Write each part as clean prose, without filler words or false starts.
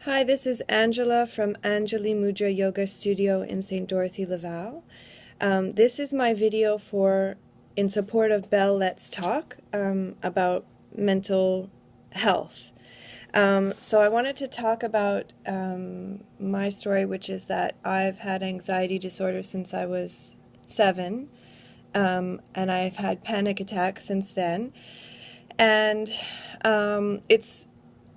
Hi, this is Angela from Anjali Mudra Yoga Studio in St. Dorothy, Laval. This is my video in support of Bell Let's Talk about mental health. So I wanted to talk about my story, which is that I've had anxiety disorder since I was 7, and I've had panic attacks since then. And it's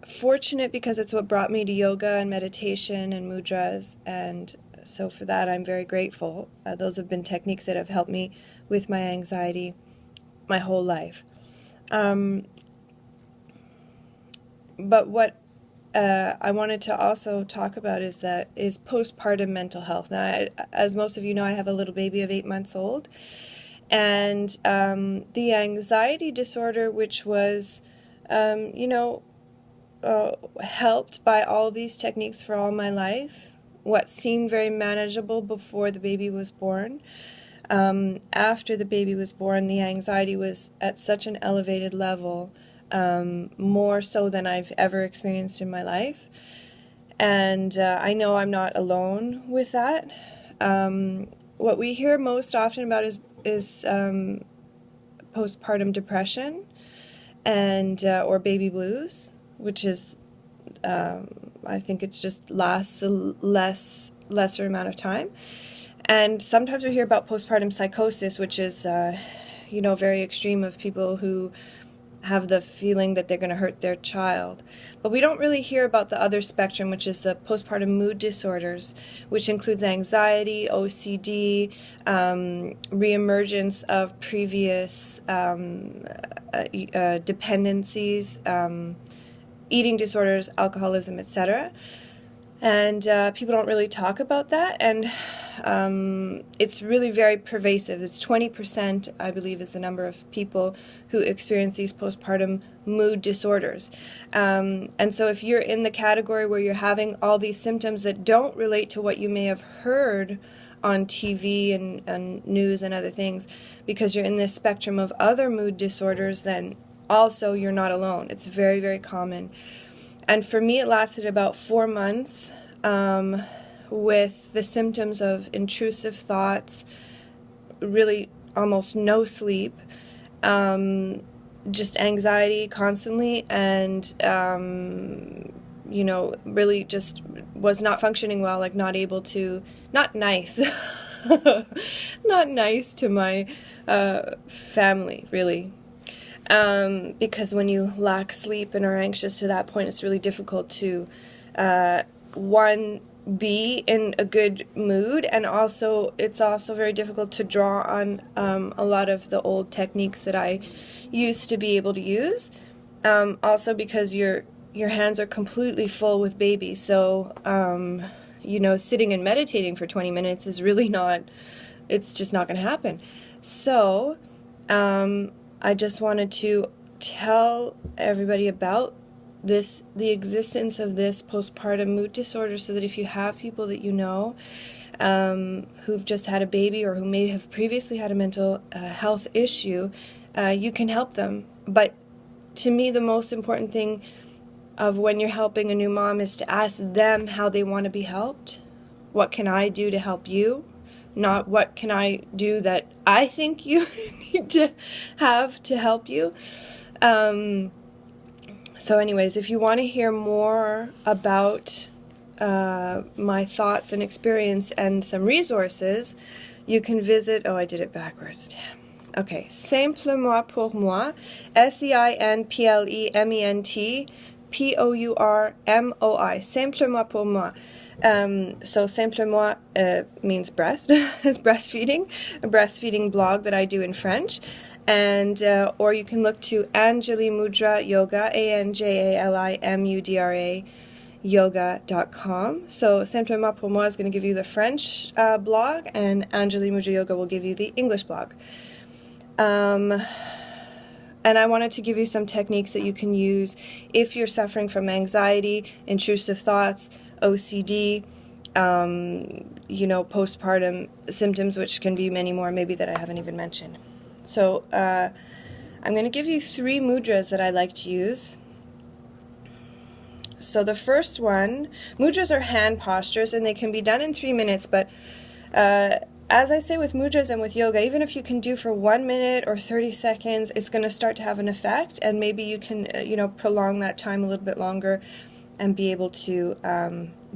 fortunate because it's what brought me to yoga and meditation and mudras, and so for that I'm very grateful. Those have been techniques that have helped me with my anxiety my whole life. But what I wanted to also talk about is postpartum mental health. Now, as most of you know, I have a little baby of 8 months old, and the anxiety disorder, which was, helped by all these techniques for all my life, what seemed very manageable before the baby was born. After the baby was born, the anxiety was at such an elevated level, more so than I've ever experienced in my life. And I know I'm not alone with that. What we hear most often about is postpartum depression and or baby blues, which is I think it just lasts a lesser amount of time. And sometimes we hear about postpartum psychosis, which is very extreme, of people who have the feeling that they're going to hurt their child. But we don't really hear about the other spectrum, which is the postpartum mood disorders, which includes anxiety, OCD, reemergence of previous dependencies, eating disorders, alcoholism, etc. And people don't really talk about that, and it's really very pervasive. It's 20%, I believe, is the number of people who experience these postpartum mood disorders. And so if you're in the category where you're having all these symptoms that don't relate to what you may have heard on TV and news and other things, because you're in this spectrum of other mood disorders, then also you're not alone. It's very, very common. And for me, it lasted about 4 months, with the symptoms of intrusive thoughts, really almost no sleep, just anxiety constantly, and really just was not functioning well, like not able to, not nice, not nice to my family, really. Because when you lack sleep and are anxious to that point, it's really difficult to, be in a good mood, and also it's also very difficult to draw on a lot of the old techniques that I used to be able to use. Also because your hands are completely full with baby, so sitting and meditating for 20 minutes is really not, it's just not going to happen. So I just wanted to tell everybody about the existence of this postpartum mood disorder, so that if you have people that you know who've just had a baby, or who may have previously had a mental health issue, you can help them. But to me, the most important thing of when you're helping a new mom is to ask them how they want to be helped. What can I do to help you? Not what can I do that I think you need to have to help you. So anyways, if you want to hear more about my thoughts and experience and some resources, you can visit, oh, I did it backwards, damn. Okay, Simplement pour moi, SEIMPLEMENT Simplement pour moi. So Simplement means breast, is breastfeeding, a breastfeeding blog that I do in French. And or you can look to Anjali Mudra Yoga, ANJALIMUDRA yoga.com. So Simplement pour moi is going to give you the French blog, and Anjali Mudra Yoga will give you the English blog. And I wanted to give you some techniques that you can use if you're suffering from anxiety, intrusive thoughts, OCD, postpartum symptoms, which can be many more maybe that I haven't even mentioned. So I'm going to give you 3 mudras that I like to use. So the first one, mudras are hand postures, and they can be done in 3 minutes, but as I say with mudras and with yoga, even if you can do for 1 minute or 30 seconds, it's going to start to have an effect, and maybe you can, prolong that time a little bit longer and be able to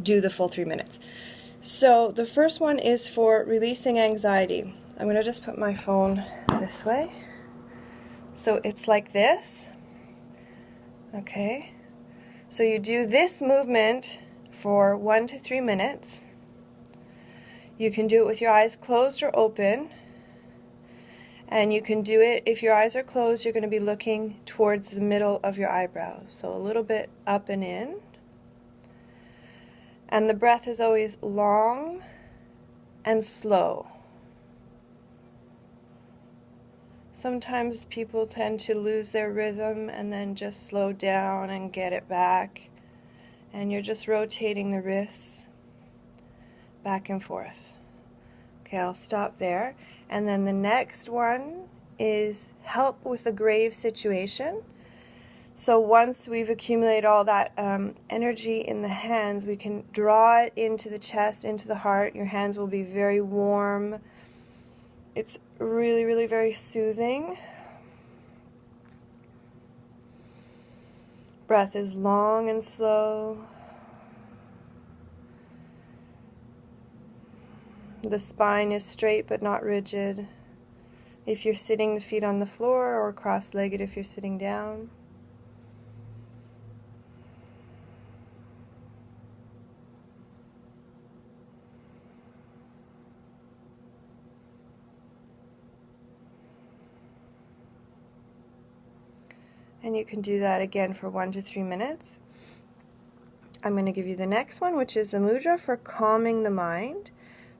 do the full 3 minutes. So the first one is for releasing anxiety. I'm going to just put my phone this way. So it's like this. Okay. So you do this movement for 1 to 3 minutes. You can do it with your eyes closed or open. And you can do it, if your eyes are closed, you're going to be looking towards the middle of your eyebrows. So a little bit up and in. And the breath is always long and slow. Sometimes people tend to lose their rhythm and then just slow down and get it back. And you're just rotating the wrists back and forth. Okay, I'll stop there. And then the next one is help with a grave situation. So once we've accumulated all that energy in the hands, we can draw it into the chest, into the heart. Your hands will be very warm. It's really, really very soothing. Breath is long and slow. The spine is straight but not rigid. If you're sitting, the feet on the floor, or cross-legged if you're sitting down. And you can do that again for 1 to 3 minutes. I'm going to give you the next one, which is the mudra for calming the mind.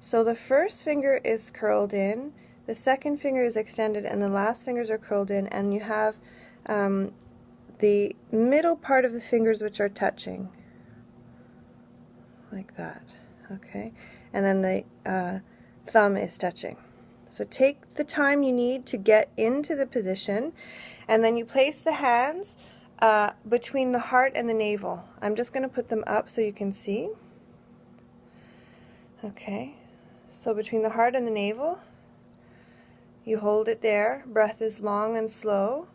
So the first finger is curled in, the second finger is extended, and the last fingers are curled in, and you have the middle part of the fingers which are touching, like that, okay? And then the thumb is touching. So take the time you need to get into the position, and then you place the hands between the heart and the navel. I'm just going to put them up so you can see. Okay, so between the heart and the navel, you hold it there. Breath is long and slow,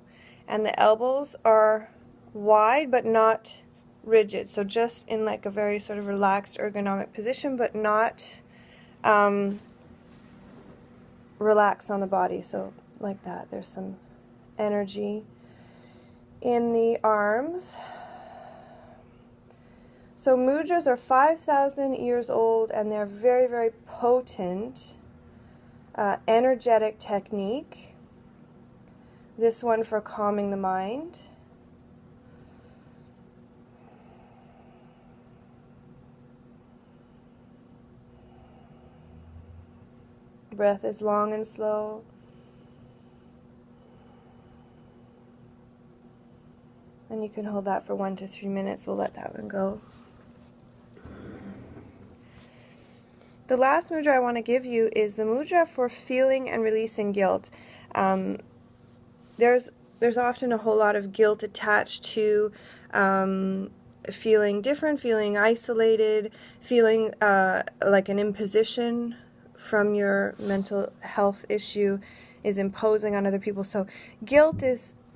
and the elbows are wide but not rigid. So just in like a very sort of relaxed ergonomic position, but not relaxed on the body. So like that. There's some energy in the arms. So mudras are 5,000 years old, and they're very, very potent, energetic technique. This one for calming the mind. Breath is long and slow. And you can hold that for 1 to 3 minutes. We'll let that one go. The last mudra I want to give you is the mudra for feeling and releasing guilt. There's often a whole lot of guilt attached to feeling different, feeling isolated, feeling like an imposition from your mental health issue is imposing on other people. So guilt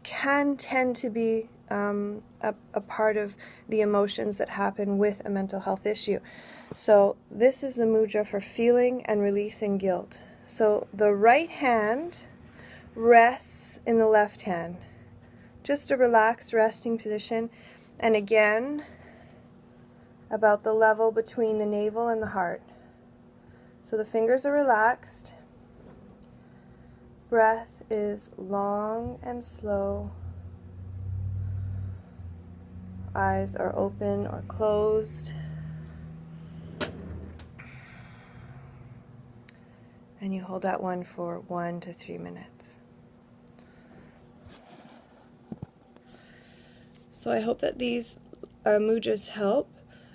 can tend to be a part of the emotions that happen with a mental health issue. So this is the mudra for feeling and releasing guilt. So the right hand rests in the left hand. Just a relaxed resting position. And again, about the level between the navel and the heart. So the fingers are relaxed. Breath is long and slow. Eyes are open or closed. And you hold that one for 1 to 3 minutes. So I hope that these mudras help.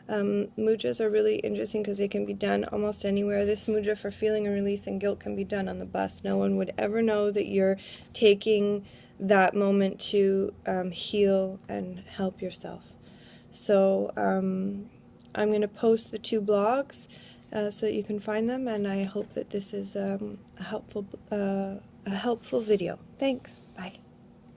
Mudras are really interesting because they can be done almost anywhere. This mudra for feeling and releasing guilt can be done on the bus. No one would ever know that you're taking that moment to heal and help yourself. So I'm going to post the 2 blogs so that you can find them, and I hope that this is a helpful video. Thanks. Bye.